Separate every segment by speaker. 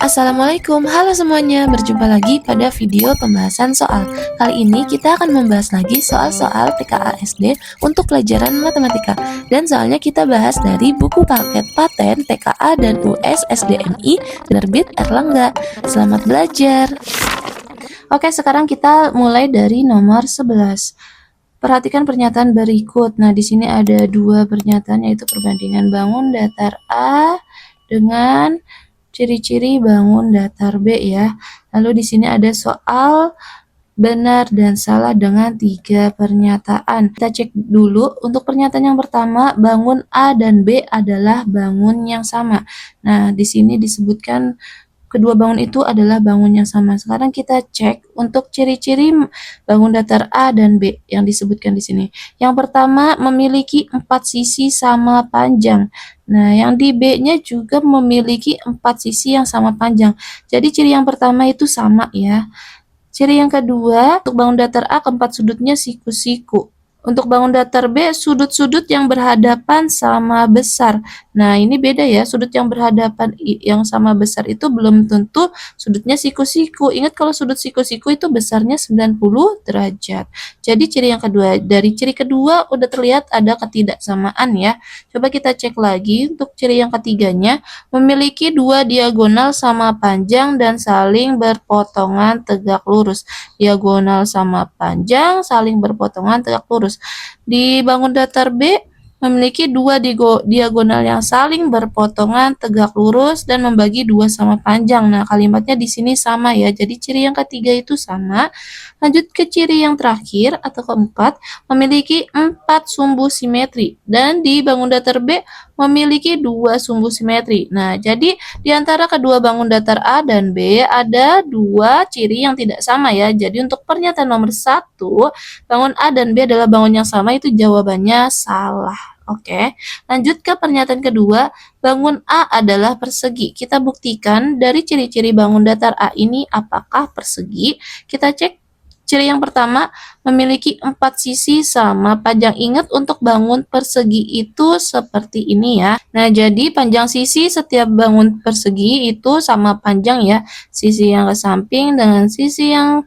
Speaker 1: Assalamualaikum, halo semuanya, berjumpa lagi pada video pembahasan soal. Kali ini kita akan membahas lagi soal-soal TKA SD untuk pelajaran matematika. Dan soalnya kita bahas dari buku paket paten TKA dan US SDMI penerbit Erlangga. Selamat belajar. Oke, sekarang kita mulai dari nomor 11. Perhatikan pernyataan berikut. Nah, di sini ada dua pernyataan, yaitu perbandingan bangun datar A dengan ciri-ciri bangun datar B ya. Lalu di sini ada soal benar dan salah dengan 3 pernyataan. Kita cek dulu untuk pernyataan yang pertama, bangun A dan B adalah bangun yang sama. Nah, di sini disebutkan kedua bangun itu adalah bangun yang sama. Sekarang kita cek untuk ciri-ciri bangun datar A dan B yang disebutkan di sini. Yang pertama, memiliki 4 sisi sama panjang. Nah, yang di B-nya juga memiliki 4 sisi yang sama panjang. Jadi ciri yang pertama itu sama ya. Ciri yang kedua, untuk bangun datar A keempat sudutnya siku-siku. Untuk bangun datar B, sudut-sudut yang berhadapan sama besar. Nah, ini beda ya, sudut yang berhadapan yang sama besar itu belum tentu sudutnya siku-siku. Ingat kalau sudut siku-siku itu besarnya 90 derajat. Jadi ciri yang kedua, dari ciri kedua udah terlihat ada ketidaksamaan ya. Coba kita cek lagi untuk ciri yang ketiganya, memiliki dua diagonal sama panjang dan saling berpotongan tegak lurus. Diagonal sama panjang, saling berpotongan tegak lurus. Di bangun datar B memiliki dua diagonal yang saling berpotongan tegak lurus dan membagi dua sama panjang. Nah, kalimatnya di sini sama ya. Jadi ciri yang ketiga itu sama. Lanjut ke ciri yang terakhir atau keempat, memiliki 4 sumbu simetri dan di bangun datar B memiliki 2 sumbu simetri. Nah, jadi di antara kedua bangun datar A dan B ada 2 ciri yang tidak sama ya. Jadi untuk pernyataan nomor 1, bangun A dan B adalah bangun yang sama, itu jawabannya salah. Oke, lanjut ke pernyataan kedua, bangun A adalah persegi. Kita buktikan dari ciri-ciri bangun datar A ini apakah persegi. Kita cek ciri yang pertama, memiliki 4 sisi sama panjang. Ingat untuk bangun persegi itu seperti ini ya. Nah, jadi panjang sisi setiap bangun persegi itu sama panjang ya. Sisi yang ke samping dengan sisi yang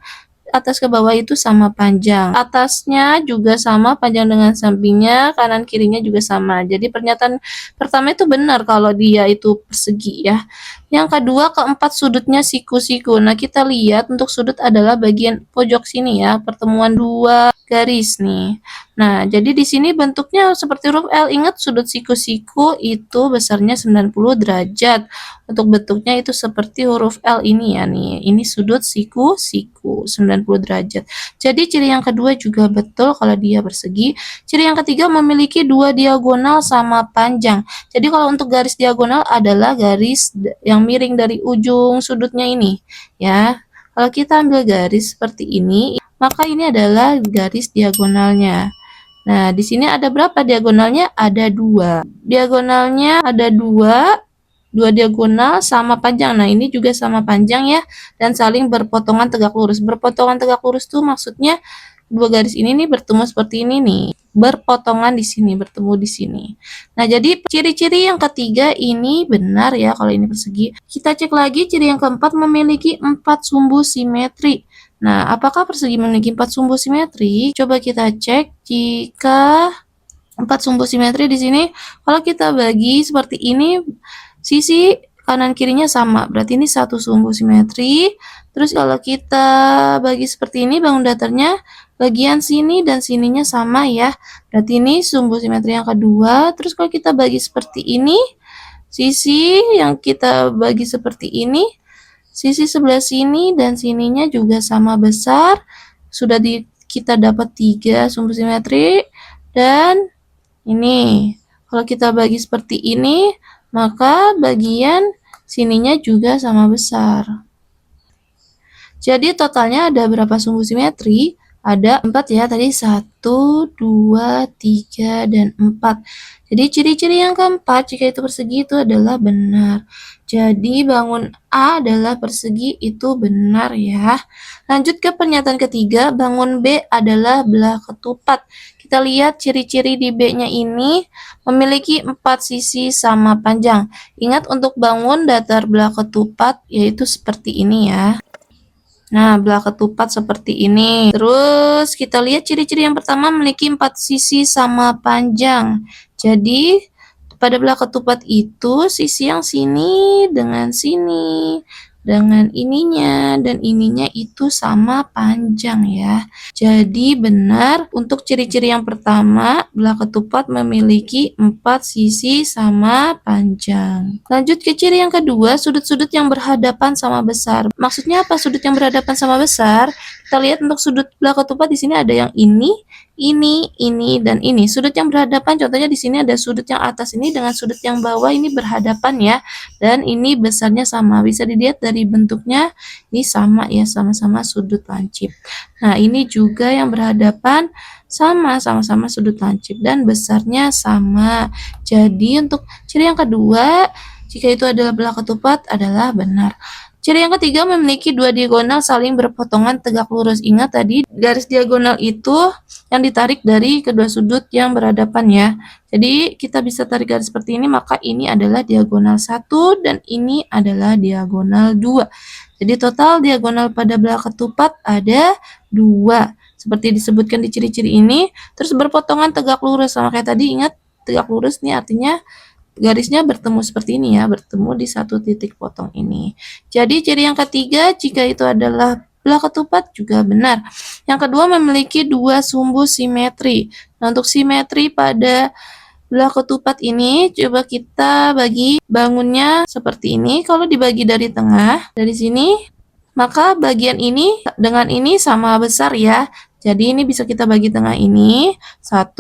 Speaker 1: atas ke bawah itu sama panjang. Atasnya juga sama panjang dengan sampingnya, kanan kirinya juga sama. Jadi pernyataan pertama itu benar kalau dia itu persegi ya. Yang kedua, keempat sudutnya siku-siku. Nah, kita lihat untuk sudut adalah bagian pojok sini ya, pertemuan dua garis nih. Nah, jadi di sini bentuknya seperti huruf L. Ingat sudut siku-siku itu besarnya 90 derajat. Untuk bentuknya itu seperti huruf L ini ya nih. Ini sudut siku-siku 90 derajat. Jadi ciri yang kedua juga betul kalau dia persegi. Ciri yang ketiga, memiliki dua diagonal sama panjang. Jadi kalau untuk garis diagonal adalah garis yang miring dari ujung sudutnya ini ya. Kalau kita ambil garis seperti ini, maka ini adalah garis diagonalnya. Nah, di sini ada berapa diagonalnya? Ada 2. Diagonalnya ada 2 diagonal sama panjang. Nah, ini juga sama panjang ya, dan saling berpotongan tegak lurus. Berpotongan tegak lurus tuh maksudnya dua garis ini nih bertemu seperti ini nih. Berpotongan di sini, bertemu di sini. Nah, jadi ciri-ciri yang ketiga ini benar ya kalau ini persegi. Kita cek lagi ciri yang keempat, memiliki 4 sumbu simetri. Nah, apakah persegi memiliki 4 sumbu simetri? Coba kita cek jika 4 sumbu simetri di sini, kalau kita bagi seperti ini, sisi kanan kirinya sama, berarti ini satu sumbu simetri. Terus kalau kita bagi seperti ini, bangun datarnya bagian sini dan sininya sama ya, berarti ini sumbu simetri yang kedua. Terus kalau kita bagi seperti ini, sisi yang kita bagi seperti ini, sisi sebelah sini dan sininya juga sama besar. Sudah kita dapat 3 sumbu simetri. Dan ini kalau kita bagi seperti ini, maka bagian sininya juga sama besar. Jadi totalnya ada berapa sumbu simetri? Ada 4 ya tadi, 1, 2, 3, dan 4. Jadi ciri-ciri yang keempat jika itu persegi itu adalah benar. Jadi bangun A adalah persegi itu benar ya. Lanjut ke pernyataan ketiga, bangun B adalah belah ketupat. Kita lihat ciri-ciri di B-nya ini memiliki 4 sisi sama panjang. Ingat untuk bangun datar belah ketupat yaitu seperti ini ya. Nah, belah ketupat seperti ini. Terus kita lihat ciri-ciri yang pertama memiliki 4 sisi sama panjang. Jadi pada belah ketupat itu sisi yang sini dengan sini dengan ininya dan ininya itu sama panjang ya. Jadi benar untuk ciri-ciri yang pertama, belah ketupat memiliki 4 sisi sama panjang. Lanjut ke ciri yang kedua, sudut-sudut yang berhadapan sama besar. Maksudnya apa sudut yang berhadapan sama besar? Kita lihat untuk sudut belah ketupat di sini ada yang ini, dan ini. Sudut yang berhadapan contohnya di sini ada sudut yang atas ini dengan sudut yang bawah ini berhadapan ya. Dan ini besarnya sama. Bisa dilihat dari bentuknya ini sama ya, sama-sama sudut lancip. Nah, ini juga yang berhadapan sama-sama sudut lancip dan besarnya sama. Jadi untuk ciri yang kedua, jika itu adalah belah ketupat adalah benar. Ciri yang ketiga memiliki dua diagonal saling berpotongan tegak lurus. Ingat tadi garis diagonal itu yang ditarik dari kedua sudut yang berhadapan ya. Jadi kita bisa tarik garis seperti ini, maka ini adalah diagonal 1 dan ini adalah diagonal 2. Jadi total diagonal pada belah ketupat ada 2. Seperti disebutkan di ciri-ciri ini, terus berpotongan tegak lurus sama kayak tadi. Ingat tegak lurus nih artinya garisnya bertemu seperti ini ya, bertemu di satu titik potong ini. Jadi ciri yang ketiga, jika itu adalah belah ketupat juga benar. Yang kedua memiliki dua sumbu simetri. Nah, untuk simetri pada belah ketupat ini coba kita bagi bangunnya seperti ini. Kalau dibagi dari tengah, dari sini, maka bagian ini dengan ini sama besar ya. Jadi ini bisa kita bagi tengah ini, 1,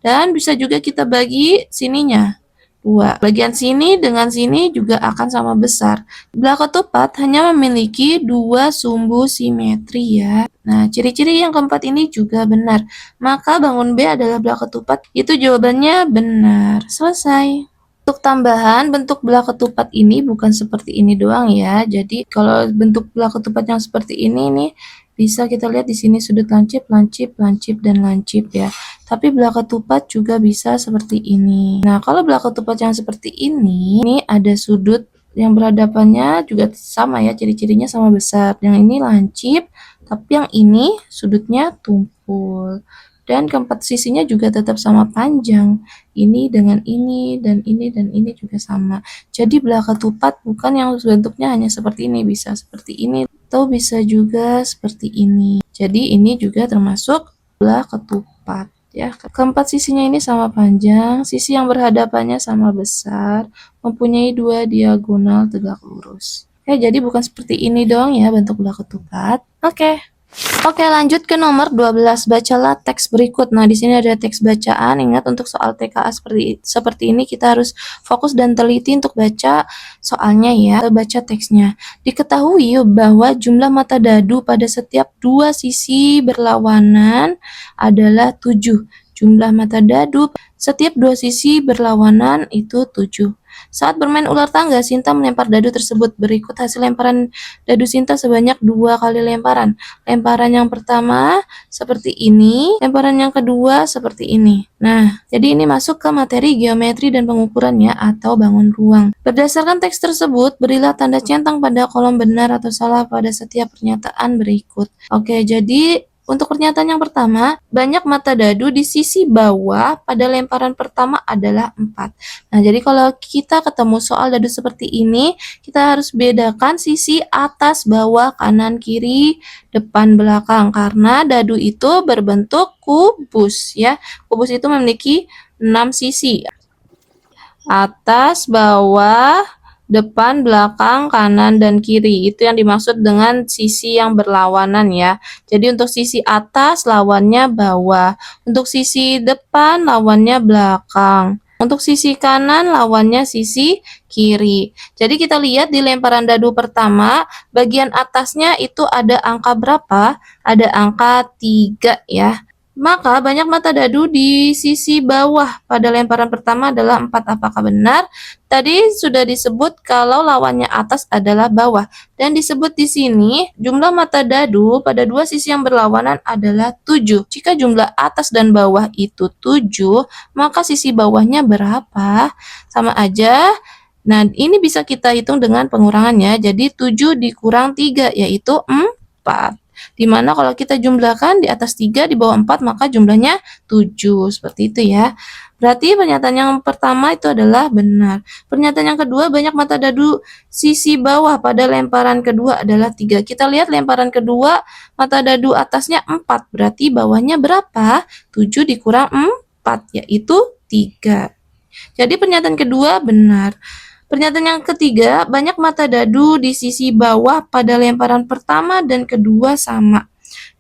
Speaker 1: dan bisa juga kita bagi sininya, 2. Bagian sini dengan sini juga akan sama besar. Belah ketupat hanya memiliki dua sumbu simetri ya. Nah, ciri-ciri yang keempat ini juga benar. Maka bangun B adalah belah ketupat. Itu jawabannya benar. Selesai. Untuk tambahan, bentuk belah ketupat ini bukan seperti ini doang ya. Jadi kalau bentuk belah ketupat yang seperti ini nih, bisa kita lihat di sini sudut lancip, lancip, lancip, dan lancip ya. Tapi belah ketupat juga bisa seperti ini. Nah, kalau belah ketupat yang seperti ini ada sudut yang berhadapannya juga sama ya, ciri-cirinya sama besar. Yang ini lancip, tapi yang ini sudutnya tumpul. Dan keempat sisinya juga tetap sama panjang. Ini dengan ini, dan ini juga sama. Jadi belah ketupat bukan yang bentuknya hanya seperti ini, bisa seperti ini, atau bisa juga seperti ini. Jadi ini juga termasuk belah ketupat. Ya, keempat sisinya ini sama panjang, sisi yang berhadapannya sama besar, mempunyai dua diagonal tegak lurus. Jadi bukan seperti ini doang ya bentuk belah ketupat. Oke, lanjut ke nomor 12. Bacalah teks berikut. Nah, di sini ada teks bacaan. Ingat untuk soal TKA seperti ini kita harus fokus dan teliti untuk baca soalnya ya, baca teksnya. Diketahui bahwa jumlah mata dadu pada setiap dua sisi berlawanan adalah 7. Jumlah mata dadu setiap dua sisi berlawanan itu 7. Saat bermain ular tangga, Sinta melempar dadu tersebut. Berikut hasil lemparan dadu Sinta sebanyak 2 kali lemparan. Lemparan yang pertama seperti ini, lemparan yang kedua seperti ini. Nah, jadi ini masuk ke materi geometri dan pengukurannya atau bangun ruang. Berdasarkan teks tersebut, berilah tanda centang pada kolom benar atau salah pada setiap pernyataan berikut. Oke, jadi untuk pernyataan yang pertama, banyak mata dadu di sisi bawah pada lemparan pertama adalah 4. Nah, jadi kalau kita ketemu soal dadu seperti ini, kita harus bedakan sisi atas, bawah, kanan, kiri, depan, belakang. Karena dadu itu berbentuk kubus ya. Kubus itu memiliki 6 sisi. Atas, bawah, depan, belakang, kanan, dan kiri. Itu yang dimaksud dengan sisi yang berlawanan ya. Jadi untuk sisi atas lawannya bawah. Untuk sisi depan lawannya belakang. Untuk sisi kanan lawannya sisi kiri. Jadi kita lihat di lemparan dadu pertama, bagian atasnya itu ada angka berapa? Ada angka 3 ya. Maka banyak mata dadu di sisi bawah pada lemparan pertama adalah 4. Apakah benar? Tadi sudah disebut kalau lawannya atas adalah bawah. Dan disebut di sini jumlah mata dadu pada dua sisi yang berlawanan adalah 7. Jika jumlah atas dan bawah itu 7, maka sisi bawahnya berapa? Sama aja. Nah, ini bisa kita hitung dengan pengurangannya. Jadi 7 dikurang 3 yaitu 4. Dimana kalau kita jumlahkan di atas 3, di bawah 4, maka jumlahnya 7. Seperti itu ya. Berarti pernyataan yang pertama itu adalah benar. Pernyataan yang kedua, banyak mata dadu sisi bawah pada lemparan kedua adalah 3. Kita lihat lemparan kedua, mata dadu atasnya 4. Berarti bawahnya berapa? 7 dikurang 4, yaitu 3. Jadi pernyataan kedua benar. Pernyataan yang ketiga, banyak mata dadu di sisi bawah pada lemparan pertama dan kedua sama.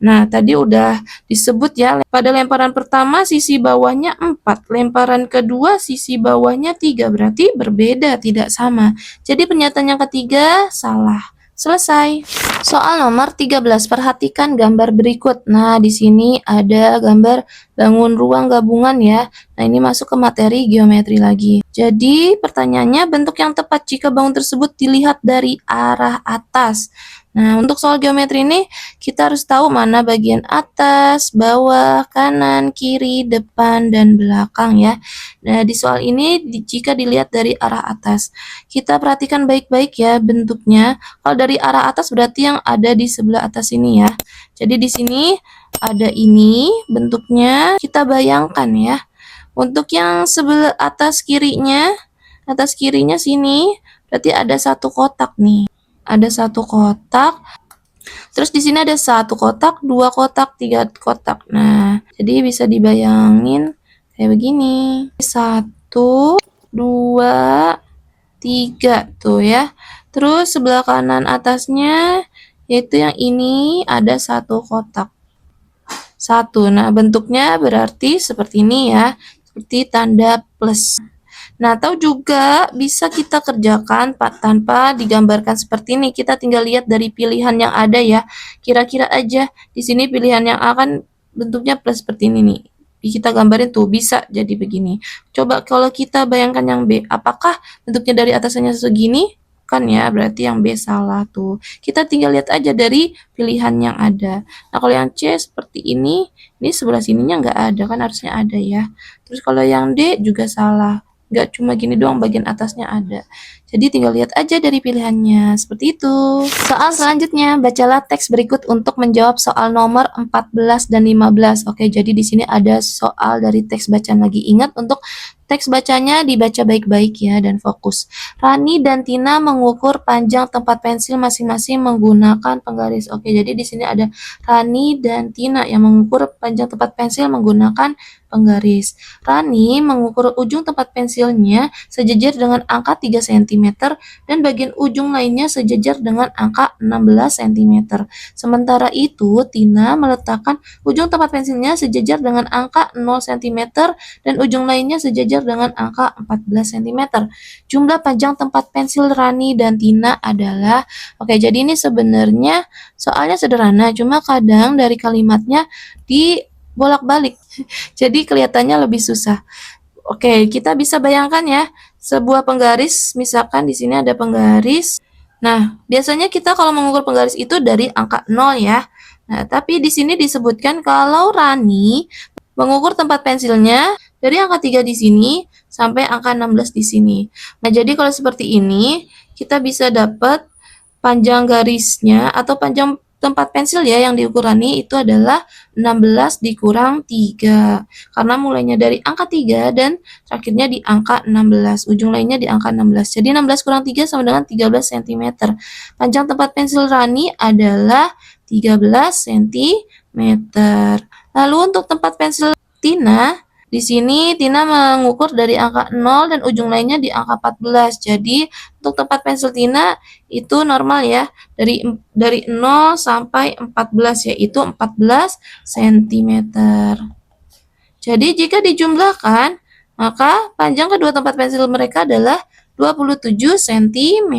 Speaker 1: Nah, tadi udah disebut ya, pada lemparan pertama sisi bawahnya 4, lemparan kedua sisi bawahnya 3, berarti berbeda, tidak sama. Jadi pernyataan yang ketiga salah. Selesai. Soal nomor 13, perhatikan gambar berikut. Nah, di sini ada gambar bangun ruang gabungan ya. Nah, ini masuk ke materi geometri lagi. Jadi, pertanyaannya bentuk yang tepat jika bangun tersebut dilihat dari arah atas. Nah, untuk soal geometri ini kita harus tahu mana bagian atas, bawah, kanan, kiri, depan, dan belakang ya. Nah, di soal ini jika dilihat dari arah atas, kita perhatikan baik-baik ya bentuknya. Kalau dari arah atas berarti yang ada di sebelah atas ini ya. Jadi di sini ada ini bentuknya, kita bayangkan ya. Untuk yang sebelah atas kirinya sini berarti ada satu kotak nih. Ada satu kotak. Terus di sini ada satu kotak, dua kotak, tiga kotak. Nah, jadi bisa dibayangin kayak begini. 1, 2, 3 tuh ya. Terus sebelah kanan atasnya yaitu yang ini ada satu kotak. 1. Nah, bentuknya berarti seperti ini ya. Seperti tanda plus. Nah, atau juga bisa kita kerjakan tanpa digambarkan seperti ini. Kita tinggal lihat dari pilihan yang ada ya. Kira-kira aja di sini pilihan yang akan bentuknya plus seperti ini nih. Kita gambarin tuh bisa jadi begini. Coba kalau kita bayangkan yang B, apakah bentuknya dari atasnya segini? Kan ya, berarti yang B salah tuh. Kita tinggal lihat aja dari pilihan yang ada. Nah, kalau yang C seperti ini sebelah sininya nggak ada, kan harusnya ada ya. Terus kalau yang D juga salah. Nggak cuma gini doang, bagian atasnya ada. Jadi tinggal lihat aja dari pilihannya, seperti itu. Soal selanjutnya, bacalah teks berikut untuk menjawab soal nomor 14 dan 15. Oke, jadi di sini ada soal dari teks bacaan lagi. Ingat untuk teks bacanya dibaca baik-baik ya dan fokus. Rani dan Tina mengukur panjang tempat pensil masing-masing menggunakan penggaris. Oke, jadi di sini ada Rani dan Tina yang mengukur panjang tempat pensil menggunakan penggaris. Rani mengukur ujung tempat pensilnya sejajar dengan angka 3 cm dan bagian ujung lainnya sejajar dengan angka 16 cm. Sementara itu, Tina meletakkan ujung tempat pensilnya sejajar dengan angka 0 cm dan ujung lainnya sejajar dengan angka 14 cm. Jumlah panjang tempat pensil Rani dan Tina adalah, oke, jadi ini sebenarnya soalnya sederhana, cuma kadang dari kalimatnya dibolak-balik. Jadi kelihatannya lebih susah. Oke, kita bisa bayangkan ya, sebuah penggaris, misalkan di sini ada penggaris. Nah, biasanya kita kalau mengukur penggaris itu dari angka 0 ya. Nah, tapi di sini disebutkan kalau Rani mengukur tempat pensilnya dari angka 3 di sini sampai angka 16 di sini. Nah, jadi kalau seperti ini, kita bisa dapat panjang garisnya atau panjang tempat pensil ya yang diukur Rani itu adalah 16 dikurang 3. Karena mulainya dari angka 3 dan terakhirnya di angka 16. Ujung lainnya di angka 16. Jadi 16 kurang 3 sama dengan 13 cm. Panjang tempat pensil Rani adalah 13 cm. Lalu untuk tempat pensil Tina, di sini Tina mengukur dari angka 0 dan ujung lainnya di angka 14. Jadi untuk tempat pensil Tina itu normal ya, dari 0 sampai 14 yaitu 14 cm. Jadi jika dijumlahkan, Maka panjang kedua tempat pensil mereka adalah 27 cm.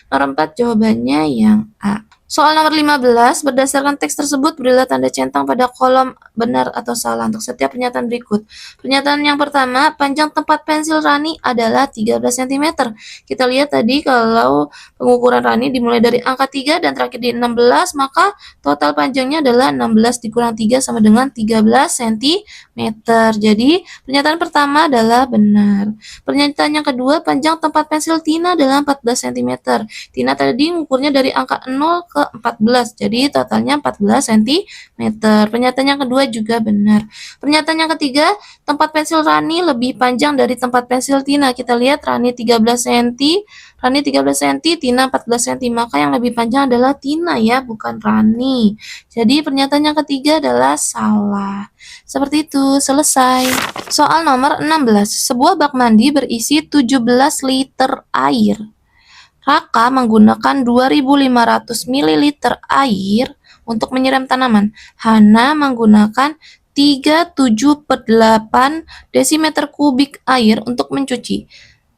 Speaker 1: Nomor 4 jawabannya yang A. Soal nomor 15, berdasarkan teks tersebut berilah tanda centang pada kolom benar atau salah untuk setiap pernyataan berikut. Pernyataan yang pertama, panjang tempat pensil Rani adalah 13 cm. Kita lihat tadi kalau pengukuran Rani dimulai dari angka 3 dan terakhir di 16, maka total panjangnya adalah 16 dikurang 3 sama dengan 13 cm. Jadi, pernyataan pertama adalah benar. Pernyataan yang kedua, panjang tempat pensil Tina adalah 14 cm. Tina tadi ngukurnya dari angka 0 ke 14, jadi totalnya 14 cm. Pernyataan yang kedua juga benar. Pernyataan yang ketiga, tempat pensil Rani lebih panjang dari tempat pensil Tina. Kita lihat Rani 13 cm, Tina 14 cm, maka yang lebih panjang adalah Tina ya, bukan Rani. Jadi pernyataan yang ketiga adalah salah. Seperti itu, selesai. Soal nomor 16, sebuah bak mandi berisi 17 liter air. Raka menggunakan 2.500 ml air untuk menyiram tanaman. Hana menggunakan 37/8 desimeter kubik air untuk mencuci.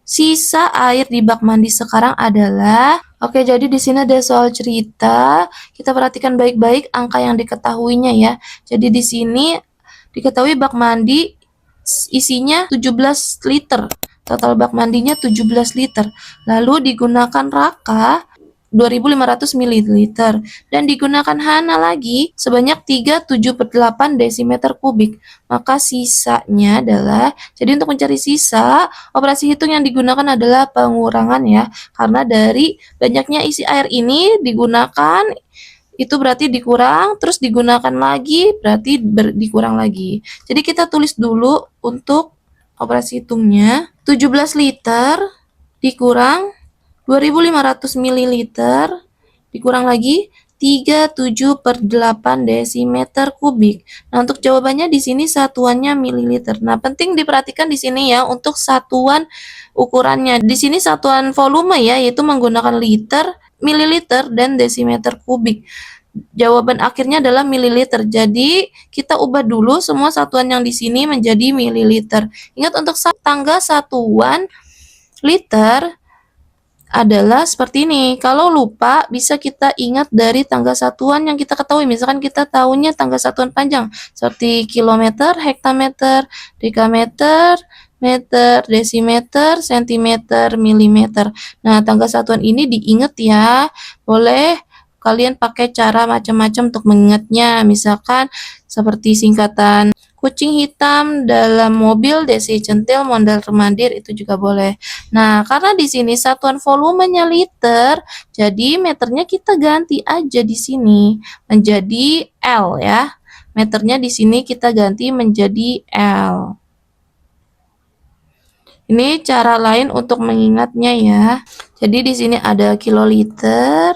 Speaker 1: Sisa air di bak mandi sekarang adalah... Oke, jadi di sini ada soal cerita. Kita perhatikan baik-baik angka yang diketahuinya ya. Jadi di sini diketahui bak mandi isinya 17 liter. Total bak mandinya 17 liter. Lalu digunakan Raka 2.500 ml dan digunakan Hana lagi sebanyak 37/8 desimeter kubik. Maka sisanya adalah, jadi untuk mencari sisa, operasi hitung yang digunakan adalah pengurangan ya. Karena dari banyaknya isi air ini digunakan, itu berarti dikurang, terus digunakan lagi, berarti dikurang lagi. Jadi kita tulis dulu untuk operasi hitungnya. 17 liter dikurang 2.500 ml dikurang lagi 37/8 desimeter kubik. Nah, untuk jawabannya di sini satuannya mililiter. Nah, penting diperhatikan di sini ya untuk satuan ukurannya. Di sini satuan volume ya, yaitu menggunakan liter, mililiter, dan desimeter kubik. Jawaban akhirnya adalah mililiter. Jadi, kita ubah dulu semua satuan yang di sini menjadi mililiter. Ingat untuk tangga satuan liter adalah seperti ini. Kalau lupa, bisa kita ingat dari tangga satuan yang kita ketahui. Misalkan kita tahunya tangga satuan panjang, seperti kilometer, hektameter, dekameter, meter, desimeter, sentimeter, milimeter. Nah, tangga satuan ini diingat ya. Boleh kalian pakai cara macam-macam untuk mengingatnya. Misalkan seperti singkatan kucing hitam dalam mobil Desi Centil mondar mandir, itu juga boleh. Nah, karena di sini satuan volumenya liter, jadi meternya kita ganti aja di sini menjadi L ya. Meternya di sini kita ganti menjadi L. Ini cara lain untuk mengingatnya ya. Jadi di sini ada kiloliter,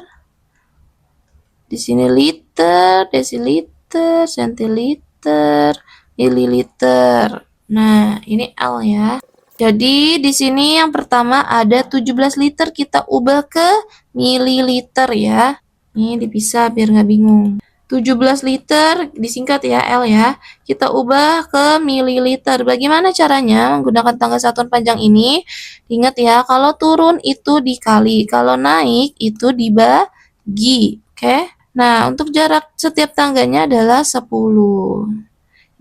Speaker 1: di sini liter, desiliter, sentiliter, mililiter. Nah, ini L ya. Jadi di sini yang pertama ada 17 liter, kita ubah ke mililiter ya. Ini dipisah biar nggak bingung. 17 liter disingkat ya, L ya. Kita ubah ke mililiter. Bagaimana caranya menggunakan tangga satuan panjang ini? Ingat ya, kalau turun itu dikali, kalau naik itu dibagi. Oke? Nah, untuk jarak setiap tangganya adalah 10.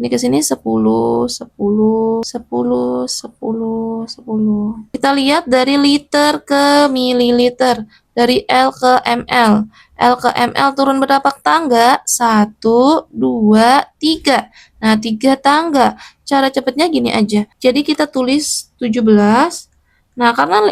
Speaker 1: Ini ke sini 10, 10, 10, 10, 10. Kita lihat dari liter ke mililiter, dari L ke ml. L ke ml turun berapa tangga? 1, 2, 3. Nah, 3 tangga. Cara cepatnya gini aja. Jadi kita tulis 17. Nah, karena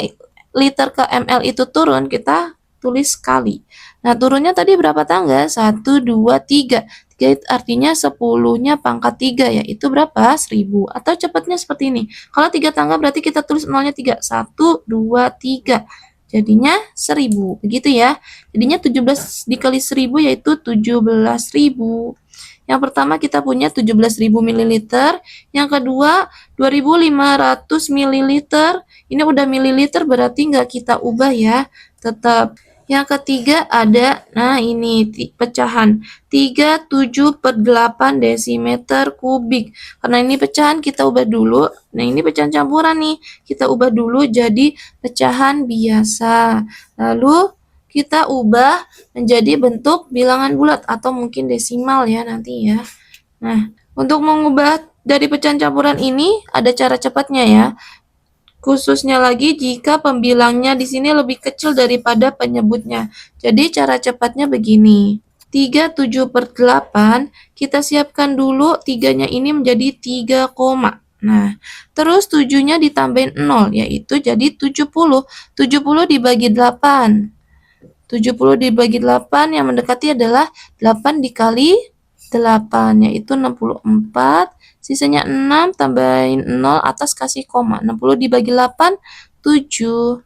Speaker 1: liter ke ml itu turun, kita tulis kali. Nah, turunnya tadi berapa tangga? 1, 2, 3. 3 artinya 10-nya pangkat 3 ya. Itu berapa? 1000. Atau cepatnya seperti ini. Kalau 3 tangga berarti kita tulis nolnya 3. 1, 2, 3. Jadinya 1000. Begitu ya. Jadinya 17 dikali 1000 yaitu 17.000. Yang pertama kita punya 17.000 ml. Yang kedua 2.500 ml. Ini udah mililiter berarti nggak kita ubah ya. Tetap Yang ketiga ada, nah ini pecahan 37/8 desimeter kubik. Karena ini pecahan kita ubah dulu. Nah ini pecahan campuran nih. Kita ubah dulu jadi pecahan biasa. Lalu kita ubah menjadi bentuk bilangan bulat atau mungkin desimal ya nanti ya. Nah, untuk mengubah dari pecahan campuran ini ada cara cepatnya ya. Khususnya lagi jika pembilangnya di sini lebih kecil daripada penyebutnya. Jadi cara cepatnya begini. 37/8 kita siapkan dulu 3-nya ini menjadi 3 koma. Nah, terus 7-nya ditambahin 0 yaitu jadi 70. 70 dibagi 8. 70 dibagi 8 yang mendekati adalah 8 dikali 8 yaitu 64. Sisanya 6 tambahin 0 atas kasih koma. 60 dibagi 8 7.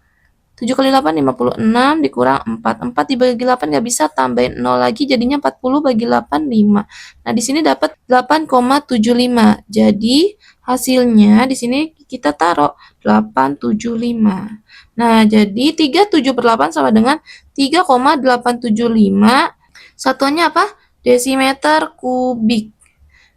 Speaker 1: 7 kali 8 56 dikurang 4. 4 dibagi 8 nggak bisa, tambahin 0 lagi jadinya 40 bagi 8 5. Nah, di sini dapat 8,75. Jadi hasilnya di sini kita taruh 875. Nah, jadi 37/8 sama dengan 3,875. Satuannya apa? Desimeter kubik.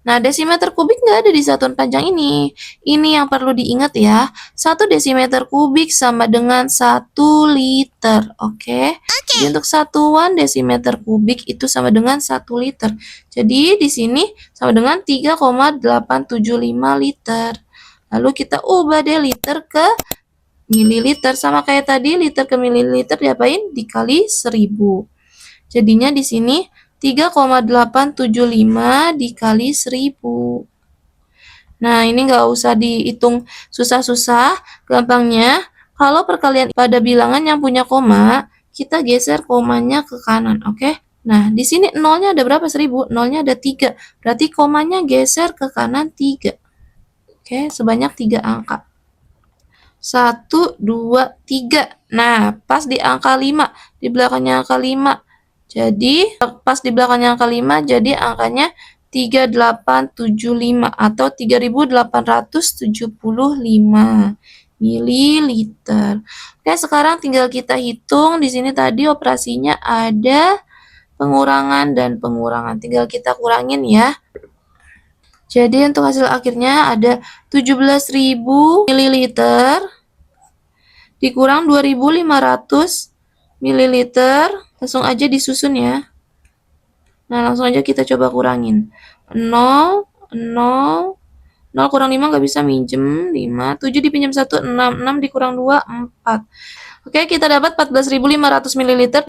Speaker 1: Nah, desimeter kubik nggak ada di satuan panjang ini. Ini yang perlu diingat ya. 1 desimeter kubik sama dengan 1 liter. Oke? Jadi untuk satuan desimeter kubik itu sama dengan 1 liter. Jadi di sini sama dengan 3,875 liter. Lalu kita ubah deh liter ke mililiter. Sama kayak tadi, liter ke mililiter diapain? Dikali 1000. Jadinya di sini 3,875 dikali 1000. Nah, ini nggak usah dihitung susah-susah. Gampangnya, kalau perkalian pada bilangan yang punya koma, kita geser komanya ke kanan, oke? Nah, di sini nolnya ada berapa? 1000. Nolnya ada 3. Berarti komanya geser ke kanan 3. Oke, sebanyak 3 angka. 1, 2, 3. Nah, pas di angka 5. Di belakangnya angka 5. Jadi, pas di belakangnya angka 5, jadi angkanya 3875 atau 3875 mililiter. Oke, sekarang tinggal kita hitung. Di sini tadi operasinya ada pengurangan dan pengurangan. Tinggal kita kurangin ya. Jadi untuk hasil akhirnya ada 17.000 mililiter dikurang 2.500 mililiter. Langsung aja disusun ya. Nah, langsung aja kita coba kurangin. 0, 0, 0 kurang 5 nggak bisa minjem. 5, 7 dipinjam 1, 6, 6 dikurang 2, 4. Oke, kita dapat 14.500 ml.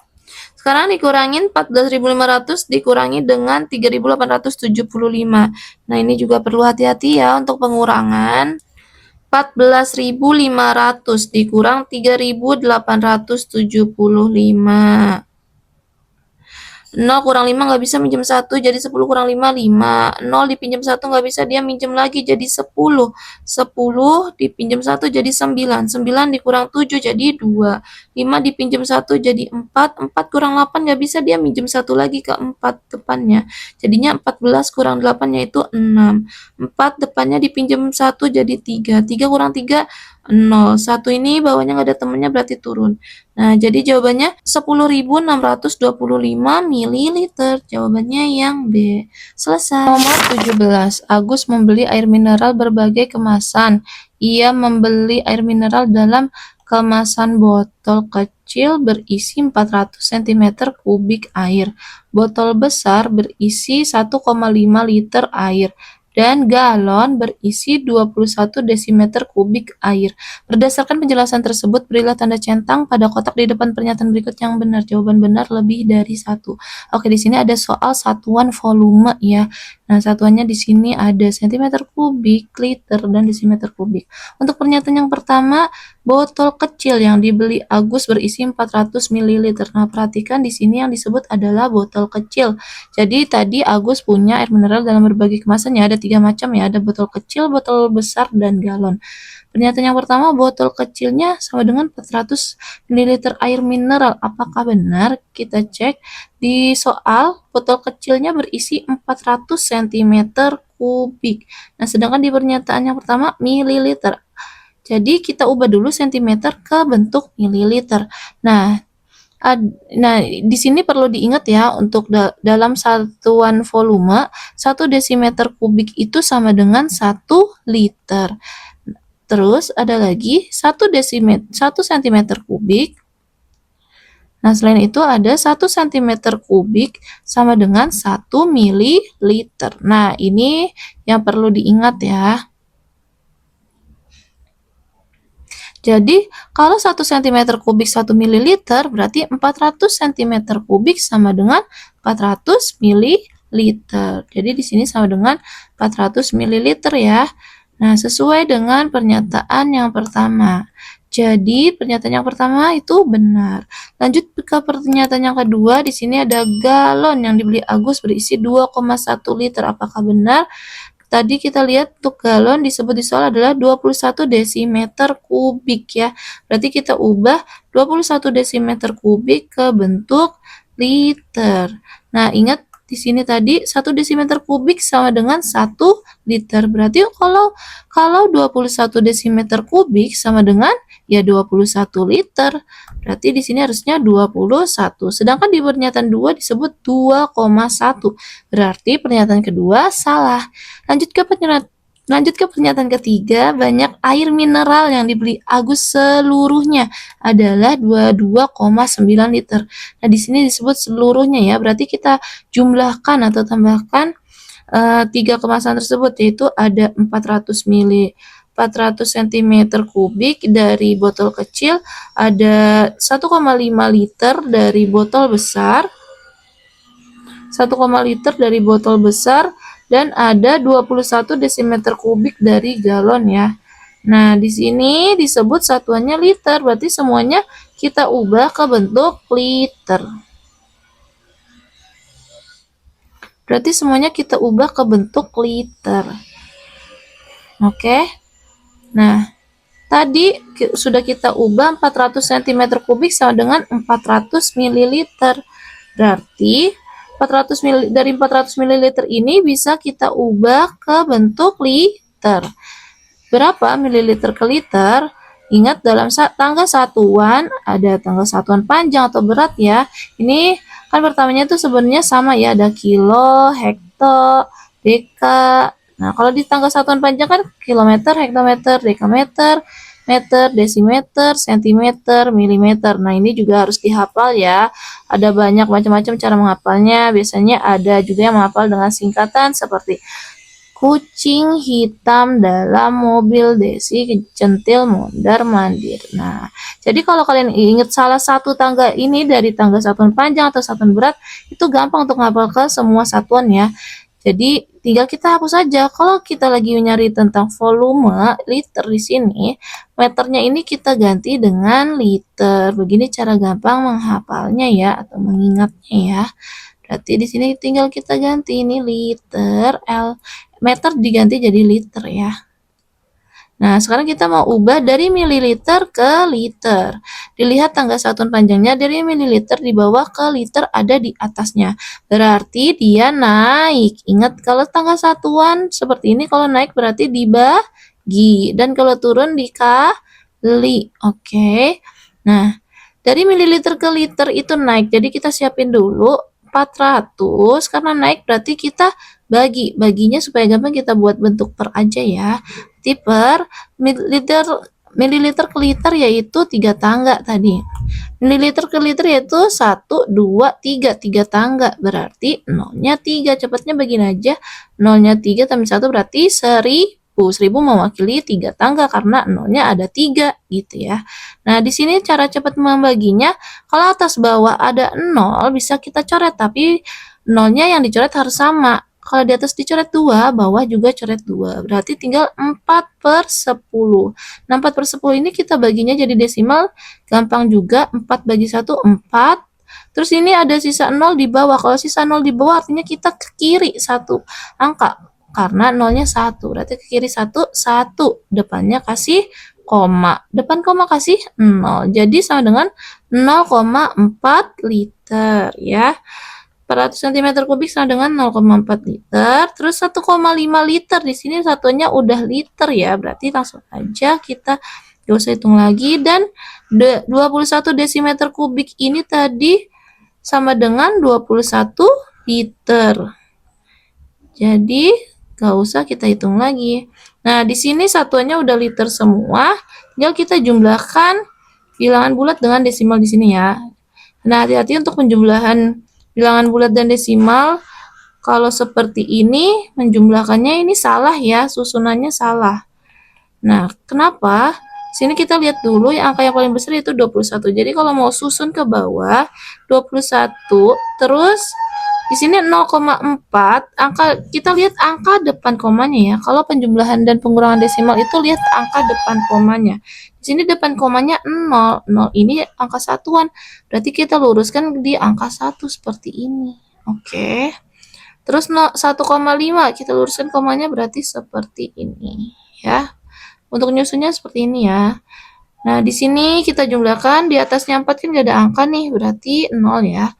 Speaker 1: Sekarang dikurangin 14.500 dikurangi dengan 3.875. Nah, ini juga perlu hati-hati ya untuk pengurangan. 14.500 dikurang 3.875. 0 kurang 5 nggak bisa minjem 1, jadi 10 kurang 5, 5. 0 dipinjam 1 nggak bisa, dia minjem lagi, jadi 10. 10 dipinjam 1 jadi 9. 9 dikurang 7 jadi 2. 5 dipinjam 1 jadi 4. 4 kurang 8 nggak bisa, dia minjem 1 lagi ke 4 depannya. Jadinya 14 kurang 8 yaitu 6. 4 depannya dipinjam 1 jadi 3. 3 kurang 3, 0. 1 ini bawahnya nggak ada temennya berarti turun. Nah, jadi jawabannya 10.625 mililiter. Jawabannya yang B. Selesai. Nomor 17. Agus membeli air mineral berbagai kemasan. Ia membeli air mineral dalam kemasan botol kecil berisi 400 cm kubik air. Botol besar berisi 1,5 liter air. Dan galon berisi 21 desimeter kubik air. Berdasarkan penjelasan tersebut, berilah tanda centang pada kotak di depan pernyataan berikut yang benar. Jawaban benar lebih dari 1. Oke, di sini ada soal satuan volume ya. Nah, satuannya di sini ada centimeter kubik, liter, dan desimeter kubik. Untuk pernyataan yang pertama, botol kecil yang dibeli Agus berisi 400 ml. Nah, perhatikan di sini yang disebut adalah botol kecil. Jadi tadi Agus punya air mineral dalam berbagai kemasan ya, ada 3 macam ya, ada botol kecil, botol besar, dan galon. Pernyataan yang pertama, botol kecilnya sama dengan 400 ml air mineral. Apakah benar? Kita cek di soal, botol kecilnya berisi 400 cm kubik. Nah, sedangkan di pernyataan yang pertama, mililiter. Jadi kita ubah dulu cm ke bentuk mililiter. Nah, Nah, di sini perlu diingat ya, untuk dalam satuan volume, 1 desimeter kubik itu sama dengan 1 liter. Terus ada lagi 1 sentimeter kubik. Nah, selain itu ada 1 sentimeter kubik sama dengan 1 mililiter. Nah, ini yang perlu diingat ya. Jadi, kalau 1 cm kubik 1 ml, berarti 400 cm kubik sama dengan 400 ml. Jadi, di sini sama dengan 400 ml ya. Nah, sesuai dengan pernyataan yang pertama. Jadi, pernyataan yang pertama itu benar. Lanjut ke pernyataan yang kedua, di sini ada galon yang dibeli Agus berisi 2,1 liter. Apakah benar? Tadi kita lihat untuk galon disebut di soal adalah 21 desimeter kubik ya. Berarti kita ubah 21 desimeter kubik ke bentuk liter. Nah, ingat di sini tadi 1 desimeter kubik sama dengan 1 liter. Berarti kalau 21 desimeter kubik sama dengan ya 21 liter. Berarti di sini harusnya 21. Sedangkan di pernyataan 2 disebut 2,1. Berarti pernyataan kedua salah. Lanjut ke pernyataan ketiga, banyak air mineral yang dibeli Agus seluruhnya adalah 22,9 liter. Nah, di sini disebut seluruhnya ya, berarti kita jumlahkan atau tambahkan tiga kemasan tersebut, yaitu ada 400 cm kubik dari botol kecil, ada 1,5 liter dari botol besar, 1, liter dari botol besar, dan ada 21 desimeter kubik dari galon ya. Nah, di sini disebut satuannya liter, berarti semuanya kita ubah ke bentuk liter. Berarti semuanya kita ubah ke bentuk liter. Oke. Nah, tadi sudah kita ubah 400 cm kubik sama dengan 400 ml. Berarti 400 ml, dari 400 ml ini bisa kita ubah ke bentuk liter. Berapa mililiter ke liter? Ingat, dalam tangga satuan ada tangga satuan panjang atau berat ya. Ini kan pertamanya itu sebenarnya sama ya, ada kilo, hekto, deka. Nah, kalau di tangga satuan panjang kan kilometer, hektometer, dekameter, meter, desimeter, sentimeter, milimeter. Nah, ini juga harus dihafal ya. Ada banyak macam-macam cara menghafalnya. Biasanya ada juga yang menghafal dengan singkatan seperti kucing hitam dalam mobil Desi centil mondar mandir. Nah, jadi kalau kalian ingat salah satu tangga ini dari tangga satuan panjang atau satuan berat, itu gampang untuk menghafal ke semua satuan ya. Jadi tinggal kita hapus saja. Kalau kita lagi nyari tentang volume liter di sini, meternya ini kita ganti dengan liter. Begini cara gampang menghafalnya ya, atau mengingatnya ya. Berarti di sini tinggal kita ganti ini liter, meter diganti jadi liter ya. Nah, sekarang kita mau ubah dari mililiter ke liter. Dilihat tangga satuan panjangnya dari mililiter di bawah ke liter ada di atasnya. Berarti dia naik. Ingat, kalau tangga satuan seperti ini, kalau naik berarti dibagi. Dan kalau turun dikali. Oke. Nah, dari mililiter ke liter itu naik. Jadi kita siapin dulu 400. Karena naik berarti kita baginya supaya gampang kita buat bentuk per aja ya. Berarti per mililiter ke liter yaitu 3 tangga tadi. Mililiter ke liter yaitu 1, 2, 3 tangga. Berarti nolnya 3. Cepatnya bagiin aja. Nolnya 3 tambah 1 berarti 1000. 1000 mewakili 3 tangga karena nolnya ada 3 gitu ya. Nah, di sini cara cepat membaginya, kalau atas bawah ada 0 bisa kita coret, tapi nolnya yang dicoret harus sama. Kalau di atas dicoret 2, bawah juga coret 2. Berarti tinggal 4/10. Nah, 4/10 ini kita baginya jadi desimal. Gampang juga. 4 bagi 1, 4. Terus ini ada sisa 0 di bawah. Kalau sisa 0 di bawah artinya kita ke kiri 1 angka. Karena nolnya 1. Berarti ke kiri 1, 1. Depannya kasih koma. Depan koma kasih 0. Jadi sama dengan 0,4 liter ya. 400 cm kubik sama dengan 0,4 liter. Terus 1,5 liter. Di sini satunya udah liter ya. Berarti langsung aja kita Gak usah hitung lagi. Dan 21 desimeter kubik ini tadi sama dengan 21 liter. Jadi gak usah kita hitung lagi. Nah, di sini satuannya udah liter semua. Tinggal kita jumlahkan bilangan bulat dengan desimal di sini ya. Nah, hati-hati untuk penjumlahan bilangan bulat dan desimal. Kalau seperti ini, menjumlahkannya ini salah ya, susunannya salah. Nah, kenapa? Sini kita lihat dulu yang angka yang paling besar itu 21. Jadi kalau mau susun ke bawah 21, terus di sini 0,4, angka kita lihat angka depan komanya ya. Kalau penjumlahan dan pengurangan desimal itu lihat angka depan komanya. Di sini depan komanya 0. 0 ini angka satuan. Berarti kita luruskan di angka 1 seperti ini. Oke. Terus 1,5 kita luruskan komanya berarti seperti ini ya. Untuk nyusunnya seperti ini ya. Nah, di sini kita jumlahkan, di atasnya 4 kan gak ada angka nih, berarti 0 ya.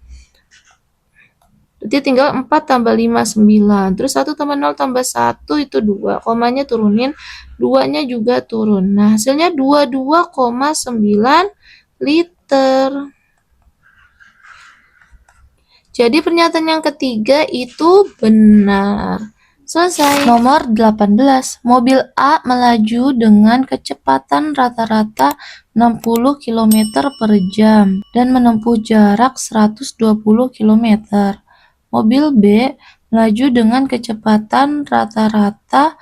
Speaker 1: Berarti tinggal 4 tambah 5, 9. Terus 1 tambah 0 tambah 1 itu 2. Komanya turunin, 2-nya juga turun. Nah, hasilnya 22,9 liter. Jadi pernyataan yang ketiga itu benar. Selesai. Nomor 18. Mobil A melaju dengan kecepatan rata-rata 60 km per jam dan menempuh jarak 120 km. Mobil B melaju dengan kecepatan rata-rata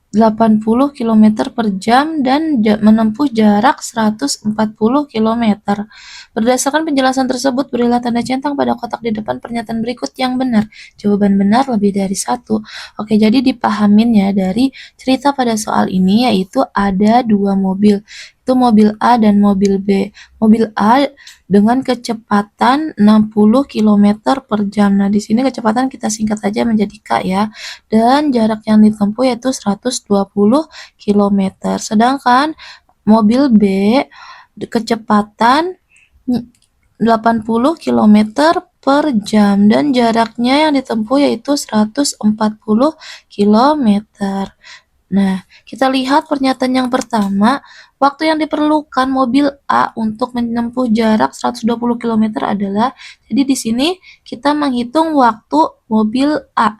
Speaker 1: 80 km per jam dan menempuh jarak 140 km. Berdasarkan penjelasan tersebut, berilah tanda centang pada kotak di depan pernyataan berikut yang benar. Jawaban benar lebih dari 1. Oke, jadi dipahamin ya dari cerita pada soal ini, yaitu ada 2 mobil. Itu mobil A dan mobil B. Mobil A dengan kecepatan 60 km per jam. Nah, di sini kecepatan kita singkat aja menjadi K ya. Dan jarak yang ditempuh yaitu 120 km. Sedangkan mobil B kecepatan 80 km per jam dan jaraknya yang ditempuh yaitu 140 km. Nah, kita lihat pernyataan yang pertama, waktu yang diperlukan mobil A untuk menempuh jarak 120 km adalah, jadi di sini kita menghitung waktu mobil A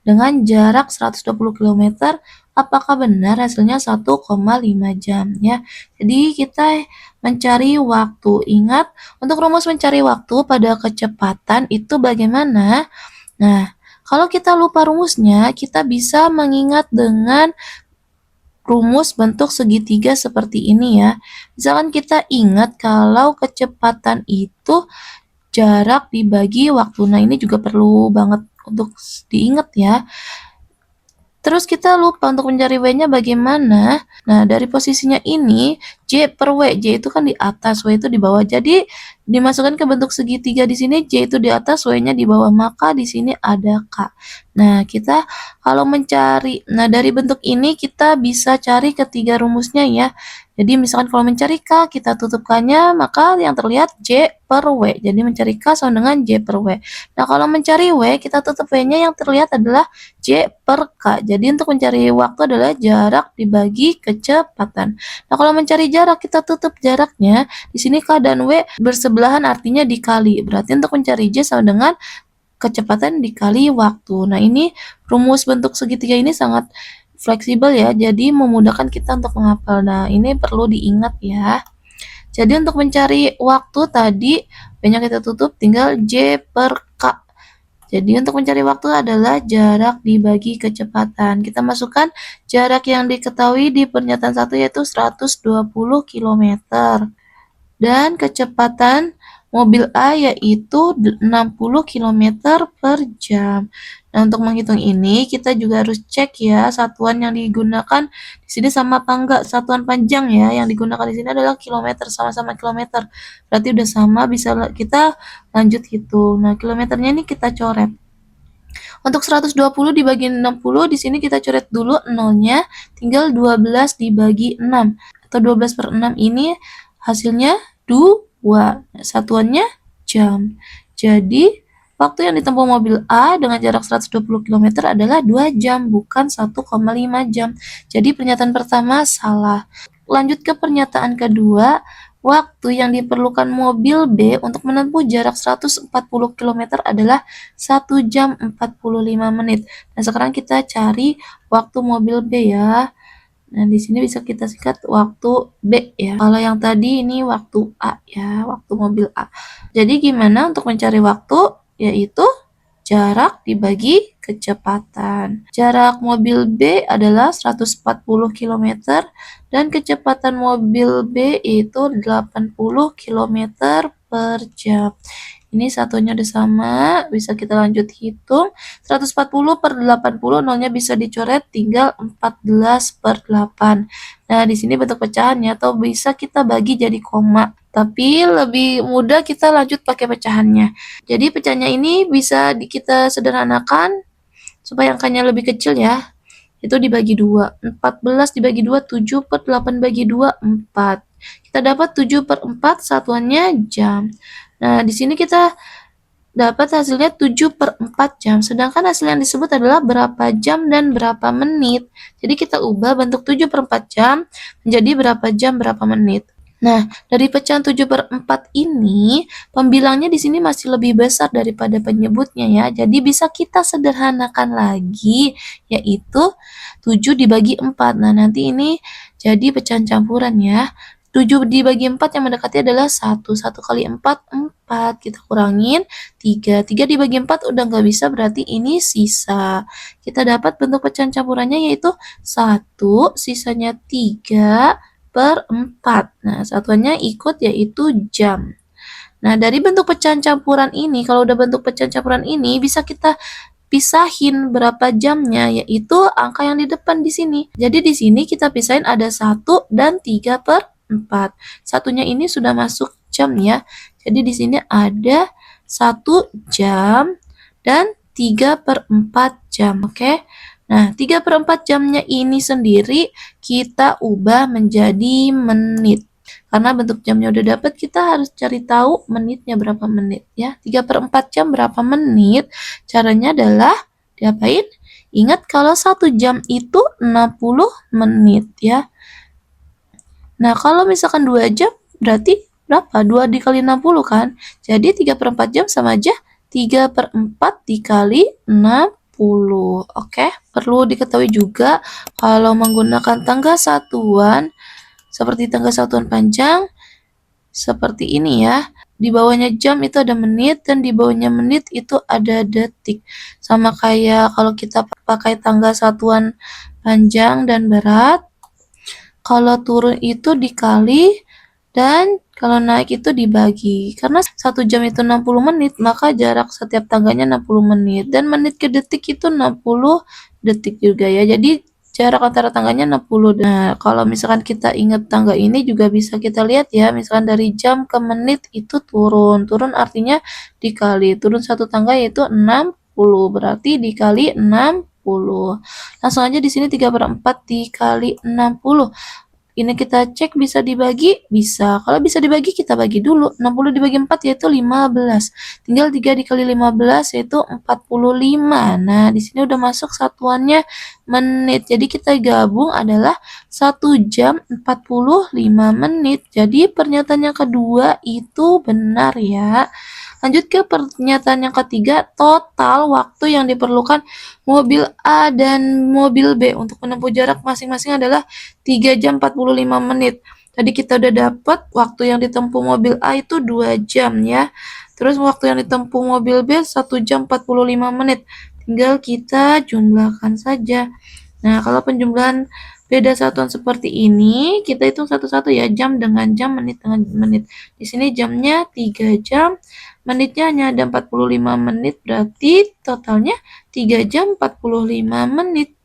Speaker 1: dengan jarak 120 km, apakah benar hasilnya 1,5 jam ya. Jadi kita mencari waktu. Ingat, untuk rumus mencari waktu pada kecepatan itu bagaimana? Nah, kalau kita lupa rumusnya, kita bisa mengingat dengan rumus bentuk segitiga seperti ini ya. Misalkan kita ingat kalau kecepatan itu jarak dibagi waktu. Nah, ini juga perlu banget untuk diingat ya. Terus kita lupa untuk mencari W-nya bagaimana. Nah, dari posisinya ini, J per W. J itu kan di atas, W itu di bawah. Jadi, dimasukkan ke bentuk segitiga di sini, J itu di atas, W-nya di bawah. Maka di sini ada K. Nah, kita kalau mencari, nah dari bentuk ini kita bisa cari ketiga rumusnya ya. Jadi, misalkan kalau mencari K, kita tutupkannya, maka yang terlihat J per W. Jadi, mencari K sama dengan J per W. Nah, kalau mencari W, kita tutup W-nya, yang terlihat adalah J per K. Jadi, untuk mencari waktu adalah jarak dibagi kecepatan. Nah, kalau mencari jarak, kita tutup jaraknya. Di sini K dan W bersebelahan, artinya dikali. Berarti untuk mencari J sama dengan kecepatan dikali waktu. Nah, ini rumus bentuk segitiga ini sangat fleksibel ya, jadi memudahkan kita untuk menghafal. Nah, ini perlu diingat ya. Jadi untuk mencari waktu tadi, banyak kita tutup, tinggal J per K. Jadi untuk mencari waktu adalah jarak dibagi kecepatan. Kita masukkan jarak yang diketahui di pernyataan 1 yaitu 120 km. Dan kecepatan mobil A yaitu 60 km per jam. Nah, untuk menghitung ini kita juga harus cek ya satuan yang digunakan di sini sama apa enggak. Satuan panjang ya yang digunakan di sini adalah kilometer, sama-sama kilometer. Berarti udah sama, bisa kita lanjut hitung. Nah, kilometernya ini kita coret. Untuk 120 dibagi 60, di sini kita coret dulu nolnya, tinggal 12 dibagi 6. Atau 12 per 6 ini hasilnya 2. Satuannya jam. Jadi, waktu yang ditempuh mobil A dengan jarak 120 km adalah 2 jam, bukan 1,5 jam. Jadi, pernyataan pertama salah. lanjut ke pernyataan kedua, waktu yang diperlukan mobil B untuk menempuh jarak 140 km adalah 1 jam 45 menit. Nah, sekarang kita cari waktu mobil B ya. Nah, di sini bisa kita singkat waktu B ya. Kalau yang tadi ini waktu A ya, waktu mobil A. Jadi gimana untuk mencari waktu? Yaitu jarak dibagi kecepatan. Jarak mobil B adalah 140 km dan kecepatan mobil B itu 80 km per jam. Ini satunya udah sama, bisa kita lanjut hitung. 140 per 80, nolnya bisa dicoret, tinggal 14 per 8. Nah, di sini bentuk pecahannya, atau bisa kita bagi jadi koma. Tapi lebih mudah kita lanjut pakai pecahannya. Jadi pecahannya ini bisa kita sederhanakan, supaya angkanya lebih kecil ya. Itu dibagi 2. 14 dibagi 2, 7 per 8 bagi 2, 4. Kita dapat 7 per 4, satuannya jam. Nah, di sini kita dapat hasilnya 7 per 4 jam. Sedangkan hasil yang disebut adalah berapa jam dan berapa menit. Jadi kita ubah bentuk 7 per 4 jam menjadi berapa jam, berapa menit. Nah, dari pecahan 7 per 4 ini, pembilangnya di sini masih lebih besar daripada penyebutnya ya. Jadi bisa kita sederhanakan lagi, yaitu 7 dibagi 4. Nah, nanti ini jadi pecahan campuran ya. 7 dibagi 4 yang mendekati adalah 1. 1 kali 4, 4. Kita kurangin 3. 3 dibagi 4 udah nggak bisa, berarti ini sisa. Kita dapat bentuk pecahan campurannya yaitu 1, sisanya 3 per 4. Nah, satuannya ikut yaitu jam. Nah, dari bentuk pecahan campuran ini, kalau udah bentuk pecahan campuran ini, bisa kita pisahin berapa jamnya, yaitu angka yang di depan di sini. Jadi di sini kita pisahin ada 1 dan 3 per 4. Satunya ini sudah masuk jam ya. Jadi di sini ada 1 jam dan 3 per 4 jam, oke? Nah, 3 per 4 jamnya ini sendiri kita ubah menjadi menit. Karena bentuk jamnya udah dapat, kita harus cari tahu menitnya berapa menit ya. 3 per 4 jam berapa menit? Caranya adalah diapain? Ingat kalau 1 jam itu 60 menit ya. Nah, kalau misalkan 2 jam berarti berapa? 2 dikali 60 kan? Jadi 3 per 4 jam sama aja 3 per 4 dikali 60. Oke, perlu diketahui juga kalau menggunakan tangga satuan seperti tangga satuan panjang seperti ini ya. Di bawahnya jam itu ada menit dan di bawahnya menit itu ada detik. Sama kayak kalau kita pakai tangga satuan panjang dan berat, kalau turun itu dikali dan kalau naik itu dibagi. Karena 1 jam itu 60 menit, maka jarak setiap tangganya 60 menit. Dan menit ke detik itu 60 detik juga ya. Jadi jarak antara tangganya 60. Nah, kalau misalkan kita ingat tangga ini juga bisa kita lihat ya. Misalkan dari jam ke menit itu turun. Turun artinya dikali. Turun satu tangga yaitu 60. Berarti dikali 60. Langsung aja di sini 3 per 4 dikali 60. Ini kita cek bisa dibagi? Bisa. Kalau bisa dibagi, kita bagi dulu. 60 dibagi 4 yaitu 15. Tinggal 3 dikali 15 yaitu 45. Nah, di sini udah masuk satuannya menit. Jadi kita gabung adalah 1 jam 45 menit. Jadi pernyataan yang kedua itu benar ya. Lanjut ke pernyataan yang ketiga, total waktu yang diperlukan mobil A dan mobil B untuk menempuh jarak masing-masing adalah 3 jam 45 menit. Tadi kita udah dapat waktu yang ditempuh mobil A itu 2 jam ya. Terus waktu yang ditempuh mobil B 1 jam 45 menit. Tinggal kita jumlahkan saja. Nah, kalau penjumlahan beda satuan seperti ini, kita hitung satu-satu ya, jam dengan jam, menit dengan menit. Di sini jamnya 3 jam, menitnya hanya ada 45 menit, berarti totalnya 3 jam 45 menit.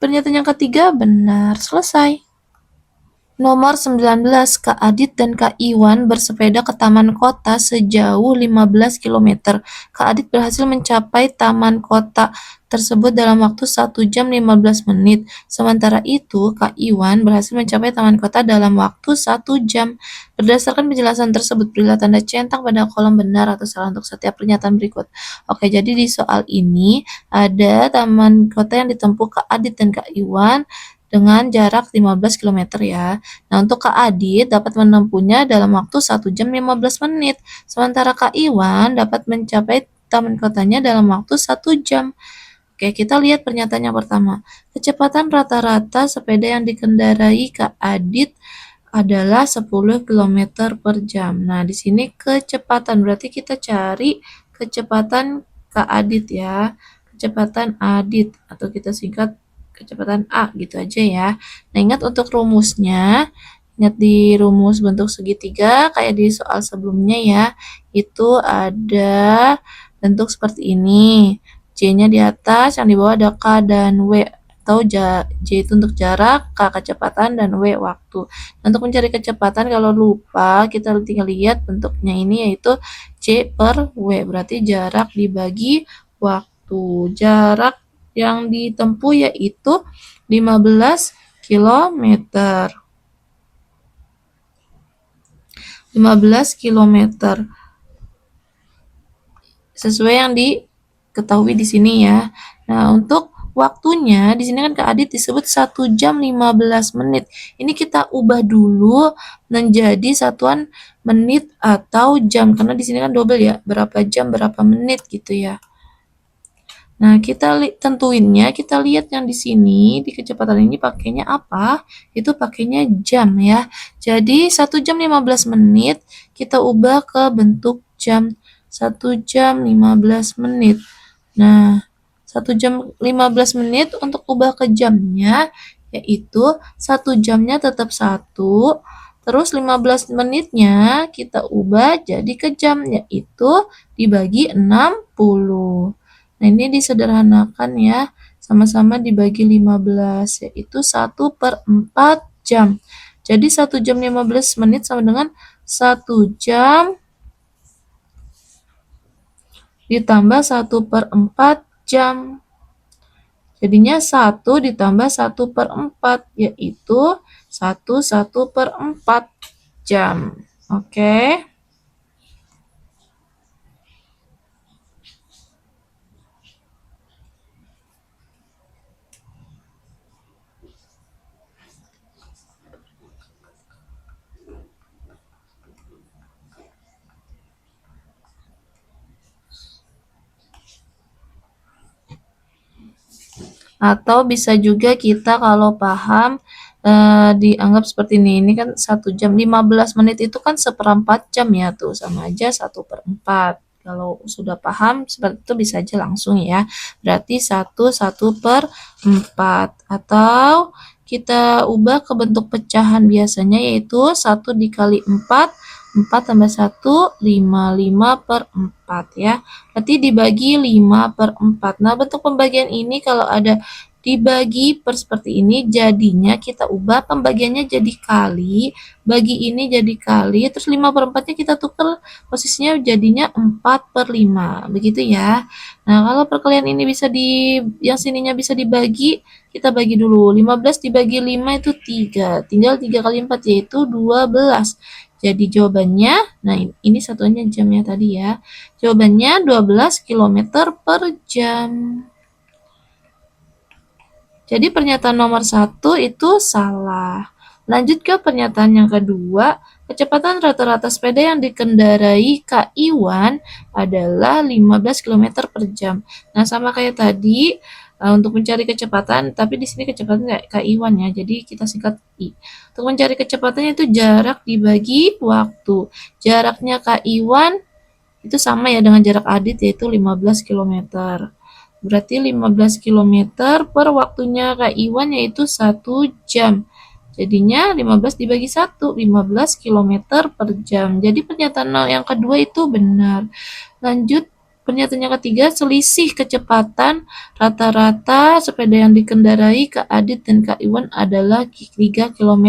Speaker 1: Pernyataan yang ketiga benar, selesai. Nomor 19, Kak Adit dan Kak Iwan bersepeda ke taman kota sejauh 15 km. Kak Adit berhasil mencapai taman kota tersebut dalam waktu 1 jam 15 menit. Sementara itu, Kak Iwan berhasil mencapai taman kota dalam waktu 1 jam. Berdasarkan penjelasan tersebut, berilah tanda centang pada kolom benar atau salah untuk setiap pernyataan berikut. Oke, jadi di soal ini ada taman kota yang ditempuh Kak Adit dan Kak Iwan dengan jarak 15 km ya. Nah, untuk Kak Adit dapat menempuhnya dalam waktu 1 jam 15 menit, sementara Kak Iwan dapat mencapai taman kotanya dalam waktu 1 jam. Oke, kita lihat pernyataan yang pertama. Kecepatan rata-rata sepeda yang dikendarai Kak Adit adalah 10 km per jam. Nah, di sini kecepatan, berarti kita cari kecepatan Kak Adit ya. Kecepatan Adit, atau kita singkat kecepatan A gitu aja ya. Nah, ingat untuk rumusnya, ingat di rumus bentuk segitiga kayak di soal sebelumnya ya, itu ada bentuk seperti ini. J-nya di atas, yang di bawah ada K dan W, atau J itu untuk jarak, K kecepatan, dan W waktu. Untuk mencari kecepatan, kalau lupa, kita tinggal lihat bentuknya ini, yaitu J per W, berarti jarak dibagi waktu. Jarak yang ditempuh yaitu 15 km. 15 km. Sesuai yang diketahui di sini ya. Nah, untuk waktunya di sini kan Kak Adit disebut 1 jam 15 menit. Ini kita ubah dulu menjadi satuan menit atau jam, karena di sini kan double ya, berapa jam berapa menit gitu ya. Nah, kita tentuinnya, kita lihat yang di sini di kecepatan ini pakainya apa? Itu pakainya jam ya. Jadi 1 jam 15 menit kita ubah ke bentuk jam. 1 jam 15 menit. Nah, 1 jam 15 menit untuk ubah ke jamnya, yaitu 1 jamnya tetap 1, terus 15 menitnya kita ubah jadi ke jam, yaitu dibagi 60. Nah, ini disederhanakan ya, sama-sama dibagi 15, yaitu 1/4 jam. Jadi 1 jam 15 menit sama dengan 1 jam ditambah 1/4 jam. Jadinya 1 ditambah 1/4, yaitu 1/4 jam. Oke. Atau bisa juga kita kalau paham dianggap seperti ini. Ini kan 1 jam 15 menit itu kan 1/4 jam ya, tuh sama aja 1/4. Kalau sudah paham seperti itu bisa aja langsung ya. Berarti 1/4. Atau kita ubah ke bentuk pecahan biasanya, yaitu 1 dikali 4, 4 tambah 1, 5, 5/4 ya. Berarti dibagi 5/4. Nah, bentuk pembagian ini kalau ada dibagi per seperti ini, jadinya kita ubah pembagiannya jadi kali, bagi ini jadi kali, terus 5/4-nya kita tukar posisinya jadinya 4/5, begitu ya. Nah, kalau perkalian ini bisa yang sininya bisa dibagi, kita bagi dulu. 15 dibagi 5 itu 3, tinggal 3 kali 4 yaitu 12. Jadi jawabannya, nah ini satuannya jamnya tadi ya, jawabannya 12 km per jam. Jadi pernyataan nomor 1 itu salah. Lanjut ke pernyataan yang kedua, kecepatan rata-rata sepeda yang dikendarai Kak Iwan adalah 15 km per jam. Nah, sama kayak tadi, untuk mencari kecepatan, tapi di sini kecepatan Kak Iwan ya, jadi kita singkat I. Untuk mencari kecepatannya itu jarak dibagi waktu. Jaraknya Kak Iwan itu sama ya dengan jarak Adit, yaitu 15 km. Berarti 15 km per waktunya Kak Iwan yaitu 1 jam. Jadinya 15 dibagi 1, 15 km per jam. Jadi pernyataan yang kedua itu benar. Lanjut pernyataan yang ketiga, selisih kecepatan rata-rata sepeda yang dikendarai Kak Adit dan Kak Iwan adalah 3 km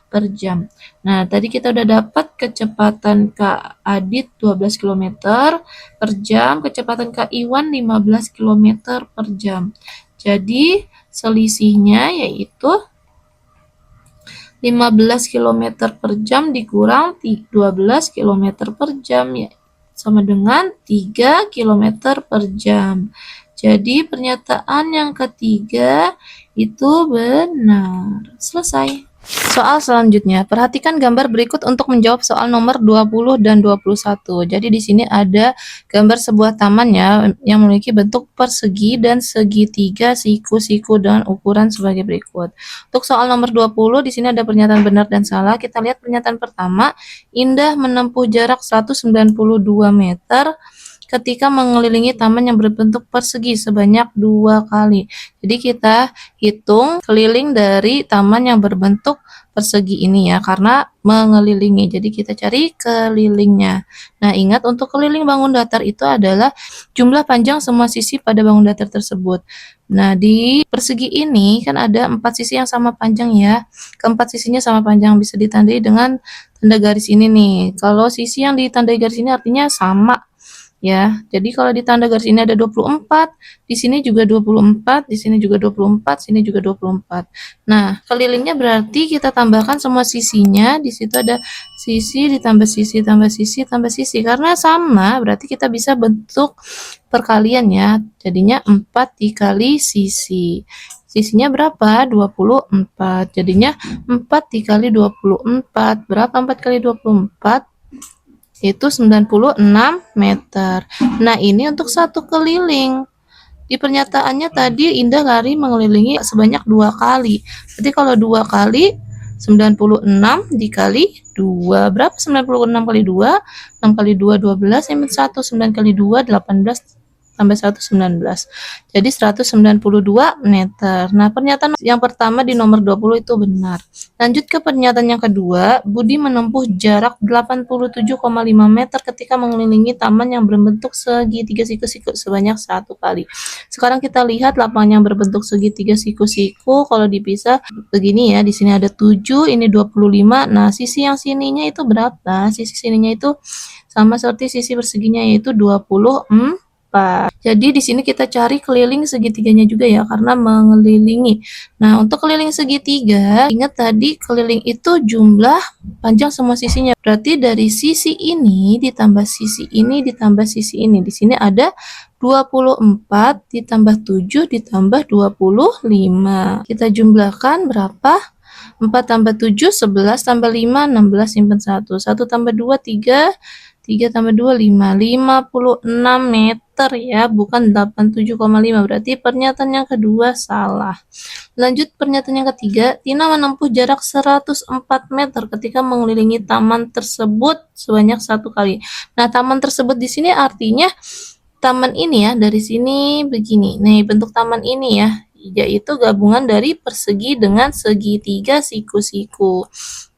Speaker 1: per jam. Nah, tadi kita udah dapat kecepatan Kak Adit 12 km per jam, kecepatan Kak Iwan 15 km per jam. Jadi, selisihnya yaitu 15 km per jam dikurang 12 km per jam, ya sama dengan 3 km per jam. Jadi pernyataan yang ketiga itu benar. Selesai. Soal selanjutnya, perhatikan gambar berikut untuk menjawab soal nomor 20 dan 21. Jadi di sini ada gambar sebuah taman ya yang memiliki bentuk persegi dan segitiga siku-siku dengan ukuran sebagai berikut. Untuk soal nomor 20 di sini ada pernyataan benar dan salah. Kita lihat pernyataan pertama, Indah menempuh jarak 192 meter ketika mengelilingi taman yang berbentuk persegi sebanyak 2 kali. Jadi kita hitung keliling dari taman yang berbentuk persegi ini ya, karena mengelilingi. Jadi kita cari kelilingnya. Nah, ingat untuk keliling bangun datar itu adalah jumlah panjang semua sisi pada bangun datar tersebut. Nah, di persegi ini kan ada 4 sisi yang sama panjang ya. Keempat sisinya sama panjang, bisa ditandai dengan tanda garis ini nih. Kalau sisi yang ditandai garis ini artinya sama ya. Jadi kalau di tanda garis ini ada 24, di sini juga 24, di sini juga 24, sini juga 24. Nah, kelilingnya berarti kita tambahkan semua sisinya. Di situ ada sisi ditambah sisi tambah sisi tambah sisi. Karena sama, berarti kita bisa bentuk perkalian ya. Jadinya 4 dikali sisi. Sisinya berapa? 24. Jadinya 4 dikali 24. Berapa 4 kali 24? Itu 96 meter. Nah, ini untuk satu keliling. Di pernyataannya tadi Indah lari mengelilingi sebanyak 2 kali. Berarti kalau 2 kali 96 dikali 2. Berapa 96 kali 2? 6 kali 2 12, yang 1 9 kali 2 18 tambah 1 19. Jadi 192 meter. Nah, pernyataan yang pertama di nomor 20 itu benar. Lanjut ke pernyataan yang kedua, Budi menempuh jarak 87,5 meter ketika mengelilingi taman yang berbentuk segitiga siku-siku sebanyak 1 kali. Sekarang kita lihat lapangan yang berbentuk segitiga siku-siku, kalau dipisah begini ya, di sini ada 7, ini 25. Nah, sisi yang sininya itu berapa? Sisi sininya itu sama seperti sisi perseginya, yaitu 24. Jadi di sini kita cari keliling segitiganya juga ya, karena mengelilingi. Nah, untuk keliling segitiga, ingat tadi keliling itu jumlah panjang semua sisinya. Berarti dari sisi ini ditambah sisi ini ditambah sisi ini. Di sini ada 24 ditambah 7 ditambah 25. Kita jumlahkan berapa? 4 tambah 7, 11 tambah 5, 16, simpan 1. 1 tambah 2, 3. 3 tambah 2, 5. 56 meter ya, bukan 87,5. Berarti pernyataan yang kedua salah. Lanjut pernyataan yang ketiga, Tina menempuh jarak 104 meter ketika mengelilingi taman tersebut sebanyak 1 kali. Nah, taman tersebut di sini artinya taman ini ya, dari sini begini. Nih, bentuk taman ini ya, yaitu gabungan dari persegi dengan segitiga siku-siku.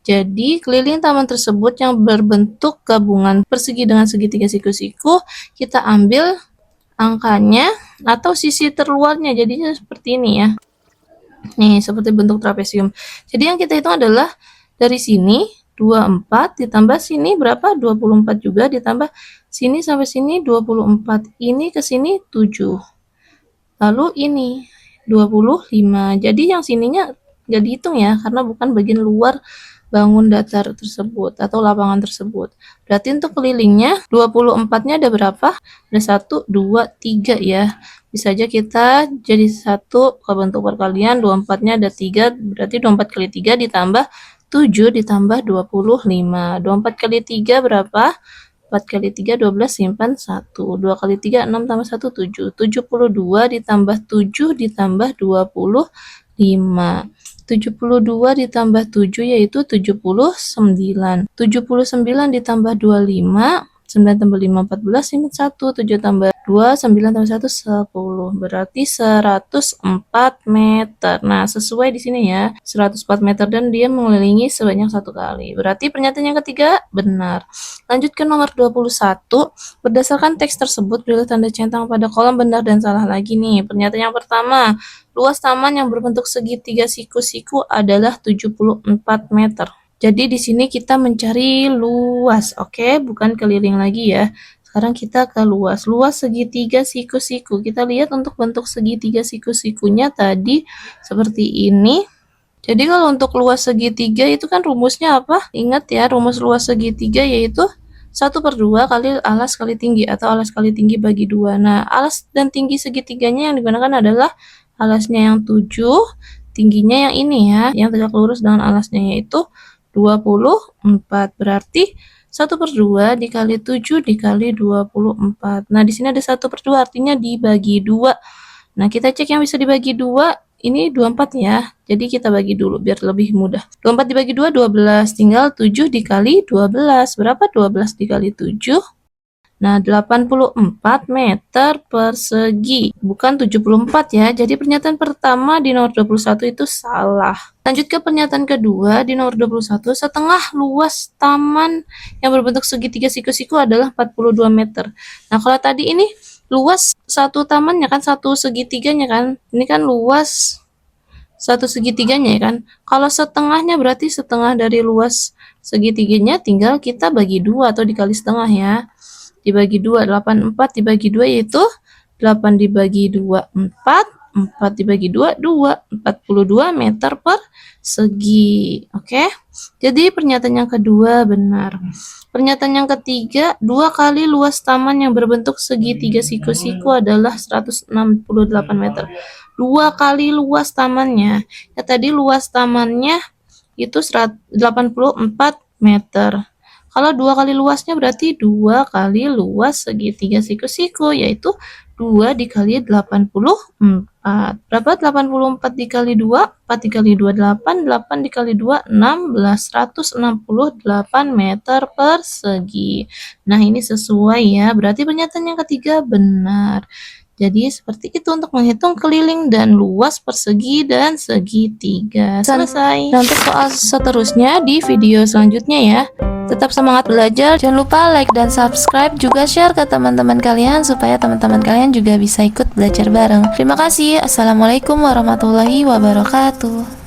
Speaker 1: Jadi, keliling taman tersebut yang berbentuk gabungan persegi dengan segitiga siku-siku, kita ambil angkanya atau sisi terluarnya, jadinya seperti ini ya. Nih, seperti bentuk trapesium. Jadi yang kita hitung adalah dari sini 24 ditambah sini berapa? 24 juga ditambah sini sampai sini 24. Ini ke sini 7. Lalu ini 25. Jadi yang sininya nggak dihitung ya, karena bukan bagian luar bangun datar tersebut atau lapangan tersebut. Berarti untuk kelilingnya 24-nya ada berapa? Ada 1, 2, 3 ya. Bisa aja kita jadi 1 ke bentuk perkalian, 24-nya ada 3, berarti 24 kali 3 ditambah 7 ditambah 25. 24 kali 3 berapa? 4 kali 3, 12, simpan 1. 2 kali 3, 6 tambah 1, 7. 72 ditambah 7 ditambah 25. 72 ditambah 7 yaitu 79. 79 ditambah 25, 9 tambah 5, 14, simpan 1. 7 tambah 2, 9 tambah 1, 10. Berarti 104 meter. Nah, sesuai di sini ya, 104 meter dan dia mengelilingi sebanyak 1 kali. Berarti pernyataan yang ketiga benar. Lanjut ke nomor 21. Berdasarkan teks tersebut, berilah tanda centang pada kolom benar dan salah lagi nih. Pernyataan yang pertama, luas taman yang berbentuk segitiga siku-siku adalah 74 meter. Jadi di sini kita mencari luas, oke? Bukan keliling lagi ya. Sekarang kita ke luas. Luas segitiga siku-siku. Kita lihat untuk bentuk segitiga siku-sikunya tadi seperti ini. Jadi kalau untuk luas segitiga itu kan rumusnya apa? Ingat ya, rumus luas segitiga yaitu 1/2 kali alas kali tinggi atau alas kali tinggi bagi 2. Nah, alas dan tinggi segitiganya yang digunakan adalah alasnya yang 7, tingginya yang ini ya, yang tegak lurus dengan alasnya yaitu 24. Berarti 1/2 dikali 7 dikali 24. Nah, di sini ada 1/2 artinya dibagi 2. Nah, kita cek yang bisa dibagi 2. Ini 24 ya. Jadi kita bagi dulu biar lebih mudah. 24 dibagi 2, 12. Tinggal 7 dikali 12. Berapa 12 dikali 7? Nah, 84 meter persegi. Bukan 74 ya. Jadi pernyataan pertama di nomor 21 itu salah. Lanjut ke pernyataan kedua di nomor 21. Setengah luas taman yang berbentuk segitiga siku-siku adalah 42 meter. Nah, kalau tadi ini luas satu tamannya kan, satu segitiganya kan. Ini kan luas satu segitiganya ya kan. Kalau setengahnya berarti setengah dari luas segitiganya tinggal kita bagi 2 atau dikali setengah ya. Dibagi 2, 84 dibagi 2 yaitu 8 dibagi 2, 4 dibagi 2, 2, 42 meter persegi. Oke, jadi pernyataan yang kedua benar. Pernyataan yang ketiga, 2 kali luas taman yang berbentuk segitiga siku-siku adalah 168 meter. 2 kali luas tamannya. Ya tadi luas tamannya itu 84 meter. Kalau 2 kali luasnya berarti 2 kali luas segitiga siku-siku, yaitu 2 dikali 84. Berapa 84 dikali 2? 4 dikali 2, 8. 8 dikali 2, 16. 168 meter persegi. Nah, ini sesuai ya. Berarti pernyataan yang ketiga benar. Jadi seperti itu untuk menghitung keliling dan luas persegi dan segitiga. Selesai. Nah, untuk soal seterusnya di video selanjutnya ya. Tetap semangat belajar, jangan lupa like dan subscribe, juga share ke teman-teman kalian supaya teman-teman kalian juga bisa ikut belajar bareng. Terima kasih. Assalamualaikum warahmatullahi wabarakatuh.